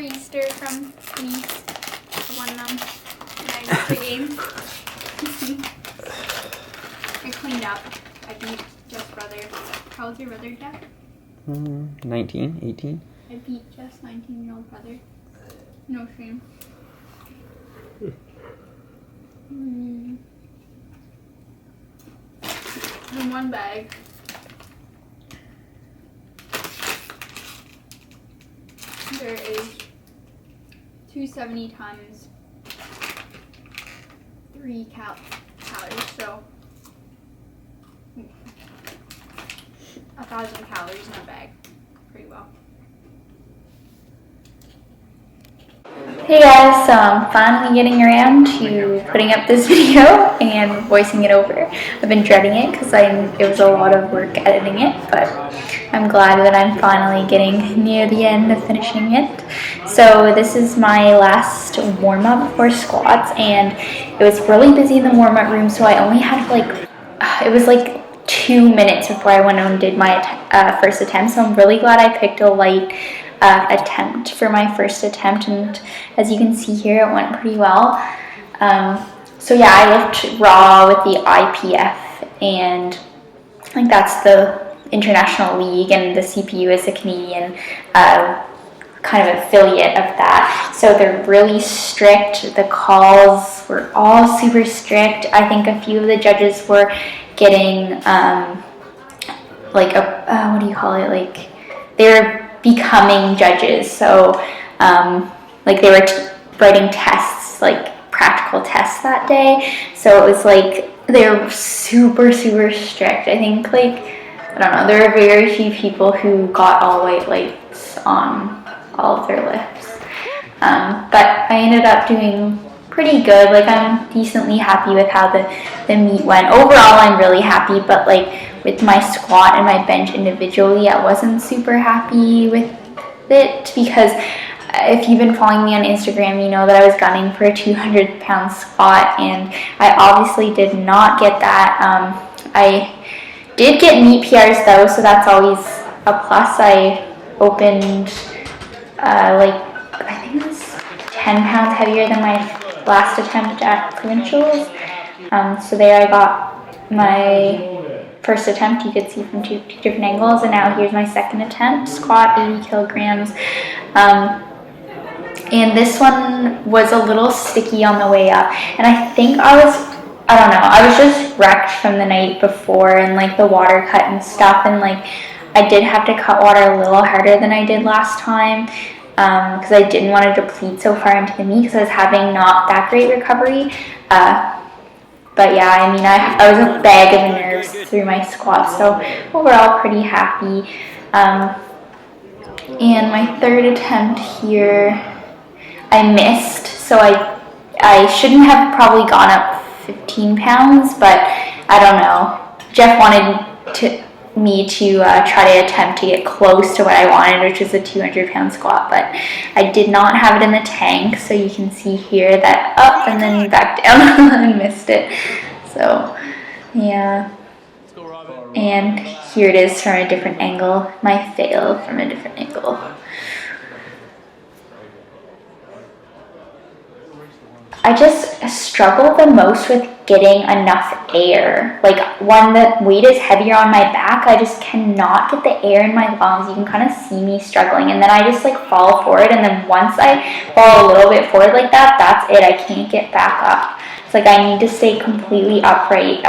Easter from Greece. I won them in my Easter game. I cleaned up. I beat Jeff's brother. How old's your brother, Jeff? 19, 18. I beat Jeff's 19-year-old brother. No shame. In one bag. There is 270 times 3 calories, so 1,000 calories in a bag. Pretty well. Hey guys, so I'm finally getting around to putting up this video and voicing it over. I've been dreading it because it was a lot of work editing it, but I'm glad that I'm finally getting near the end of finishing it. So this is my last warm-up before squats, and it was really busy in the warm-up room, so I only had it was like 2 minutes before I went and did my first attempt, so I'm really glad I picked a light attempt for my first attempt, and as you can see here, it went pretty well. So yeah, I lift raw with the IPF, and like that's the international league, and the CPU is a Canadian kind of affiliate of that. So they're really strict. The calls were all super strict. I think a few of the judges were getting like a what do you call it? Like they're becoming judges, so like they were writing tests, like practical tests that day, so it was like they were super strict. I think like, I don't know, there are very few people who got all white lights on all of their lifts, but I ended up doing pretty good. Like I'm decently happy with how the meet went. Overall I'm really happy, but like with my squat and my bench individually, I wasn't super happy with it, because if you've been following me on Instagram, you know that I was gunning for a 200-pound squat, and I obviously did not get that. I did get meet PRs though, so that's always a plus. I opened like, I think it was 10 pounds heavier than my last attempt at provincials. So there I got my first attempt, you could see from two different angles, and now here's my second attempt, squat 80 kilograms. And this one was a little sticky on the way up, and I think I don't know, I was just wrecked from the night before, and like the water cut and stuff, and like I did have to cut water a little harder than I did last time, because I didn't want to deplete so far into the meet, because I was having not that great recovery. But yeah, I mean, I was a bag of nerves through my squats, so overall pretty happy. And my third attempt here, I missed, so I shouldn't have probably gone up 15 pounds, but I don't know. Jeff wanted me to try to attempt to get close to what I wanted, which was a 200-pound squat, but I did not have it in the tank, so you can see here that up and then back down and missed it. So yeah, and here it is from a different angle, my fail from a different angle. I just struggle the most with getting enough air. Like when the weight is heavier on my back, I just cannot get the air in my lungs. You can kind of see me struggling, and then I just like fall forward, and then once I fall a little bit forward like that, that's it. I can't get back up. It's like I need to stay completely upright.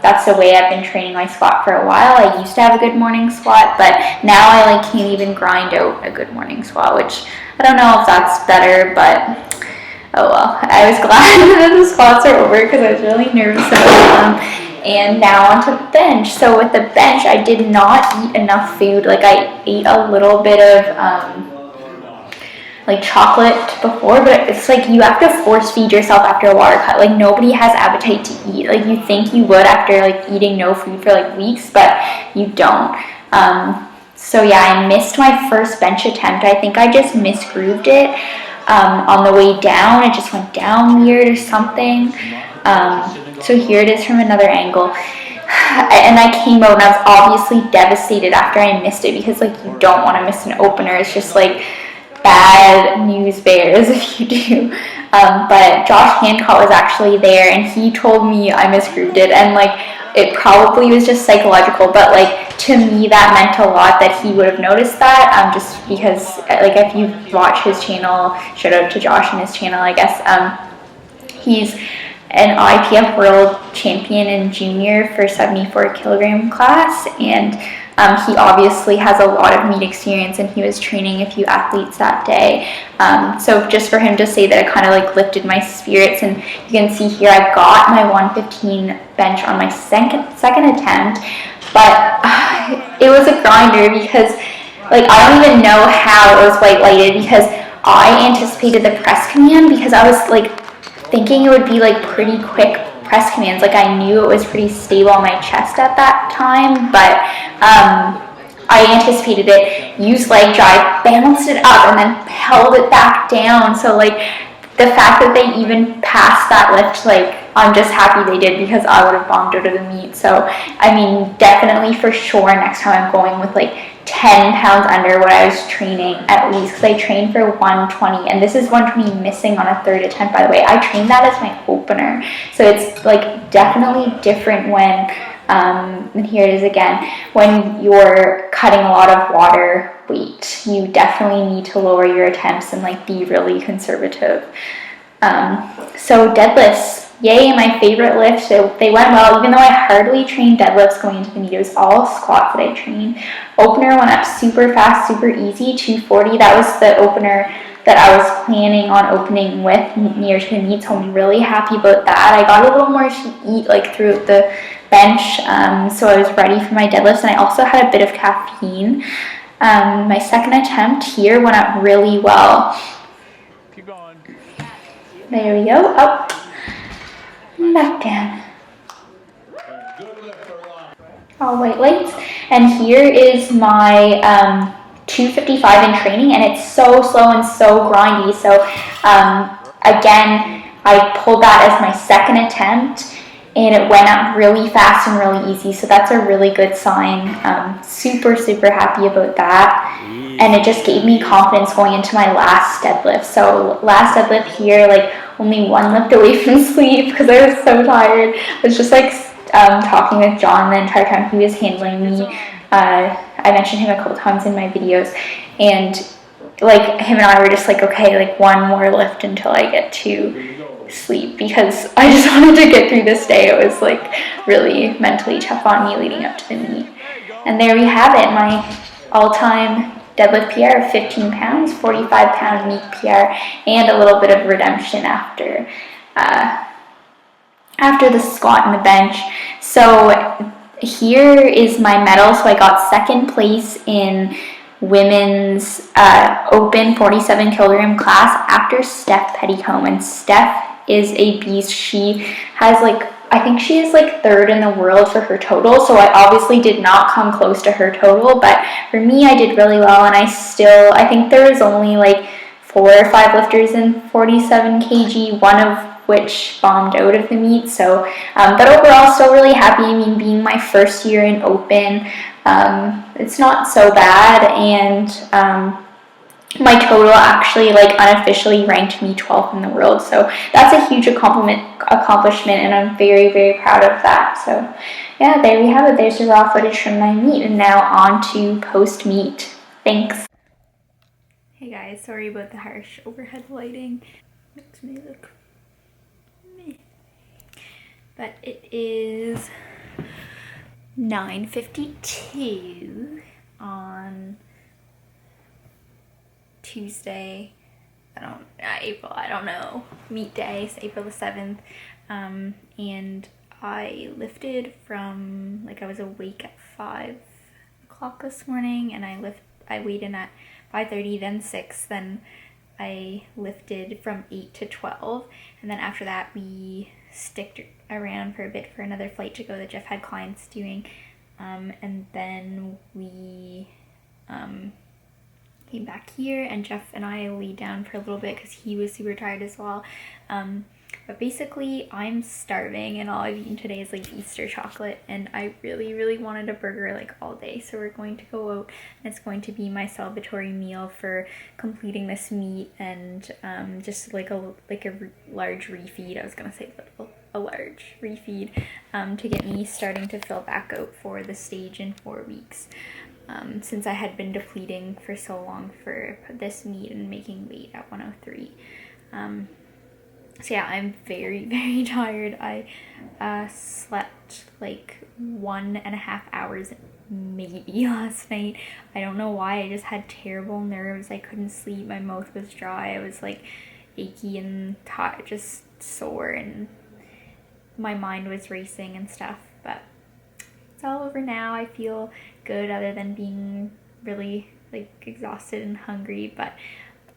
That's the way I've been training my squat for a while. I used to have a good morning squat, but now I like can't even grind out a good morning squat, which I don't know if that's better, but oh well. I was glad that the squats are over because I was really nervous about them. And now onto the bench. So with the bench, I did not eat enough food. Like I ate a little bit of like chocolate before, but it's like you have to force feed yourself after a water cut. Like nobody has appetite to eat. Like you think you would after like eating no food for like weeks, but you don't. So yeah, I missed my first bench attempt. I think I just misgrooved it. On the way down, it just went down weird or something. So here it is from another angle, and I came out and I was obviously devastated after I missed it, because like you don't want to miss an opener. It's just like bad news bears if you do. But Josh Hancock was actually there, and he told me I misgrouped it, and like it probably was just psychological, but like to me that meant a lot that he would have noticed that, just because like if you watch his channel, shout out to Josh and his channel, I guess, he's an IPF world champion in junior for 74 kilogram class, and he obviously has a lot of meet experience, and he was training a few athletes that day. So just for him to say that, it kind of like lifted my spirits. And you can see here I got my 115 bench on my second attempt, but it was a grinder because like I don't even know how it was white lighted, because I anticipated the press command, because I was like thinking it would be like pretty quick press commands. Like I knew it was pretty stable on my chest at that time, but I anticipated it, used leg drive, balanced it up, and then held it back down. So like the fact that they even passed that lift, like I'm just happy they did, because I would have bombed out of the meet. So I mean, definitely for sure next time I'm going with like 10 pounds under what I was training at least, because I trained for 120, and this is 120 missing on a third attempt, by the way. I trained that as my opener, so it's like definitely different when and here it is again, when you're cutting a lot of water weight, you definitely need to lower your attempts and like be really conservative. So deadlifts, yay, my favorite lift. So they went well, even though I hardly trained deadlifts going into the meet. It was all squats that I trained. Opener went up super fast, super easy, 240. That was the opener that I was planning on opening with near to the meet, so I'm really happy about that. I got a little more to eat like through the bench, so I was ready for my deadlifts, and I also had a bit of caffeine. My second attempt here went up really well. Keep going. There we go, up, back down. All white lights, and here is my 255 in training, and it's so slow and so grindy. So again, I pulled that as my second attempt, and it went up really fast and really easy, so that's a really good sign. Super happy about that, and it just gave me confidence going into my last deadlift. So last deadlift here, like only one lift away from sleep because I was so tired. I was just like talking with John the entire time he was handling me. I mentioned him a couple times in my videos, and like him and I were just like, okay, like one more lift until I get to sleep, because I just wanted to get through this day. It was like really mentally tough on me leading up to the meet. And there we have it, my all-time deadlift PR of 15 pounds, 45-pound meet PR, and a little bit of redemption after the squat and the bench. So here is my medal. So I got second place in women's open 47 kilogram class after Steph Pettycombe, and Steph is a beast. She has like, I think she is like third in the world for her total, so I obviously did not come close to her total, but for me I did really well, and I think there was only like 4 or 5 lifters in 47 kg, one of which bombed out of the meet. So but overall still really happy. I mean, being my first year in open, it's not so bad, and my total actually like unofficially ranked me 12th in the world, so that's a huge accomplishment, and I'm very proud of that. So yeah, there we have it. There's the raw footage from my meet, and now on to post meet. Thanks. Hey guys, sorry about the harsh overhead lighting. Makes me look meh. But it is 9:52 on Tuesday, April, I don't know, meet day, it's April the 7th, and I lifted from, like, I was awake at 5 o'clock this morning, and I weighed in at 5:30, then 6, then I lifted from 8 to 12, and then after that we sticked around for a bit for another flight to go that Jeff had clients doing, and then we came back here, and Jeff and I laid down for a little bit because he was super tired as well. But basically, I'm starving, and all I've eaten today is like Easter chocolate, and I really, really wanted a burger like all day. So we're going to go out, and it's going to be my celebratory meal for completing this meet, and just like a large refeed. I was gonna say little. A large refeed to get me starting to fill back out for the stage in 4 weeks, since I had been depleting for so long for this meet and making weight at 103. So yeah, I'm very, very tired. I slept like 1.5 hours maybe last night. I don't know why. I just had terrible nerves. I couldn't sleep. My mouth was dry. I was like achy and tired, just sore, and my mind was racing and stuff. But it's all over now. I feel good, other than being really like exhausted and hungry, but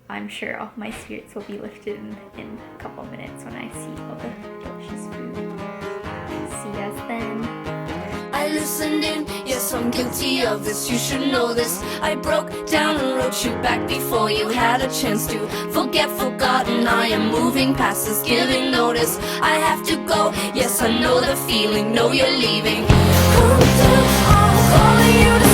I'm sure all my spirits will be lifted in a couple minutes when I see all the delicious food. See us then. I listened in, yes, I'm guilty of this, you should know this. I broke down and wrote you back before you had a chance to forget, forgotten. I am moving past this, giving notice. I have to go, yes, I know the feeling, know you're leaving. I'm calling you.